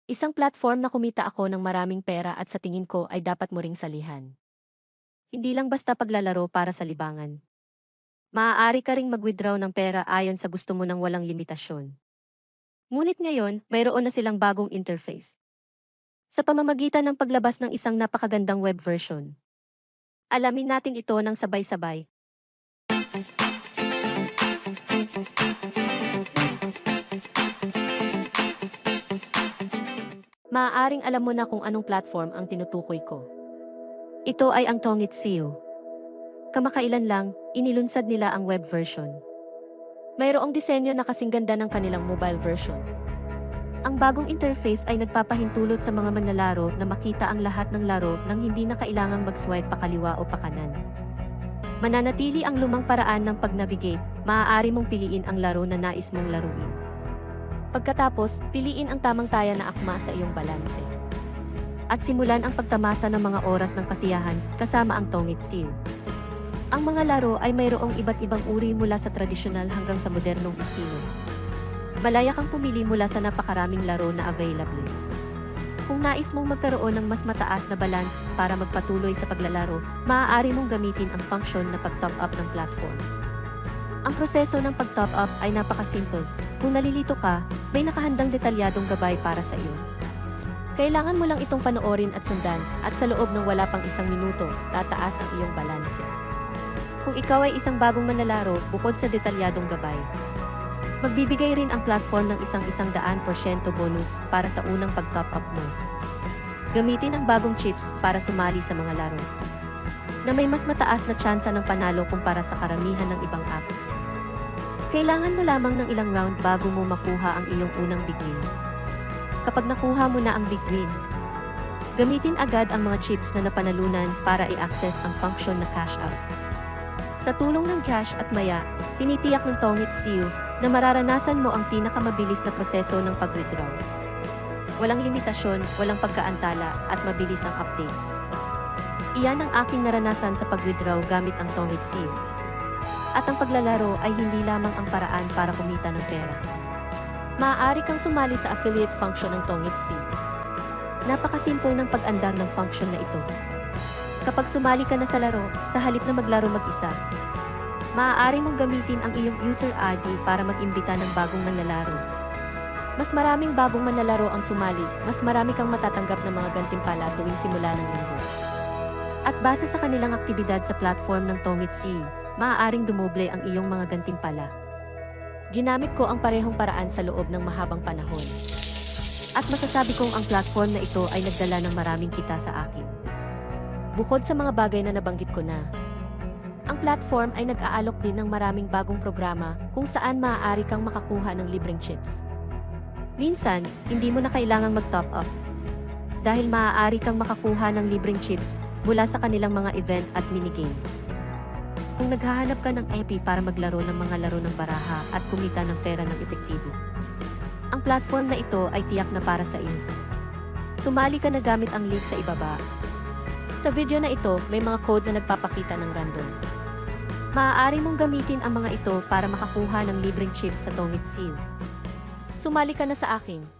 Isang platform na kumita ako ng maraming pera at sa tingin ko ay dapat mo ring salihan. Hindi lang basta paglalaro para sa libangan. Maaari ka ring mag-withdraw ng pera ayon sa gusto mo ng walang limitasyon. Ngunit ngayon, mayroon na silang bagong interface. Sa pamamagitan ng paglabas ng isang napakagandang web version. Alamin natin ito ng sabay-sabay. Maaaring alam mo na kung anong platform ang tinutukoy ko. Ito ay ang Tongitsio. Kamakailan lang, inilunsad nila ang web version. Mayroong disenyo na kasing ganda ng kanilang mobile version. Ang bagong interface ay nagpapahintulot sa mga manlalaro na makita ang lahat ng laro nang hindi na kailangang mag-swipe pakaliwa o pakanan. Mananatili ang lumang paraan ng pag-navigate, maaari mong piliin ang laro na nais mong laruin. Pagkatapos, piliin ang tamang taya na akma sa iyong balanse. At simulan ang pagtamasa ng mga oras ng kasiyahan kasama ang Tongitsio. Ang mga laro ay mayroong iba't ibang uri mula sa tradisyonal hanggang sa modernong estilo. Malaya kang pumili mula sa napakaraming laro na available. Kung nais mong magkaroon ng mas mataas na balance para magpatuloy sa paglalaro, maaari mong gamitin ang function na pag-top up ng platform. Ang proseso ng pag-top up ay napakasimple. Kung nalilito ka, may nakahandang detalyadong gabay para sa iyo. Kailangan mo lang itong panoorin at sundan, at sa loob ng wala pang isang minuto, tataas ang iyong balanse. Kung ikaw ay isang bagong manlalaro, bukod sa detalyadong gabay, magbibigay rin ang platform ng 100% bonus para sa unang pag-top up mo. Gamitin ang bagong chips para sumali sa mga laro na may mas mataas na tsansa ng panalo kumpara sa karamihan ng ibang apps. Kailangan mo lamang ng ilang round bago mo makuha ang iyong unang big win. Kapag nakuha mo na ang big win, gamitin agad ang mga chips na napanalunan para i-access ang function na cash out. Sa tulong ng cash at maya, tinitiyak ng Tongitsio na mararanasan mo ang pinakamabilis na proseso ng pag-withdraw. Walang limitasyon, walang pagkaantala, at mabilis ang updates. Iyan ang aking naranasan sa pag-withdraw gamit ang Tongitsio. At ang paglalaro ay hindi lamang ang paraan para kumita ng pera. Maaari kang sumali sa affiliate function ng Tongitsio. Napakasimple ng pag-andar ng function na ito. Kapag sumali ka na sa laro, sa halip na maglaro mag-isa, maaari mong gamitin ang iyong user ID para mag-imbita ng bagong manlalaro. Mas maraming bagong manlalaro ang sumali, mas marami kang matatanggap ng mga gantimpala tuwing simula ng linggo. At base sa kanilang aktibidad sa platform ng Tongitsio, maaaring dumoble ang iyong mga gantimpala. Ginamit ko ang parehong paraan sa loob ng mahabang panahon. At masasabi kong ang platform na ito ay nagdala ng maraming kita sa akin. Bukod sa mga bagay na nabanggit ko na, ang platform ay nag-aalok din ng maraming bagong programa kung saan maaari kang makakuha ng libreng chips. Minsan, hindi mo na kailangang mag-top up. Dahil maaari kang makakuha ng libreng chips mula sa kanilang mga event at minigames. Kung naghahanap ka ng IP para maglaro ng mga laro ng baraha at kumita ng pera ng epektibo, ang platform na ito ay tiyak na para sa iyo. Sumali ka na gamit ang link sa ibaba. Sa video na ito, may mga code na nagpapakita ng random. Maaari mong gamitin ang mga ito para makakuha ng libreng chip sa Tongitsio. Sumali ka na sa akin.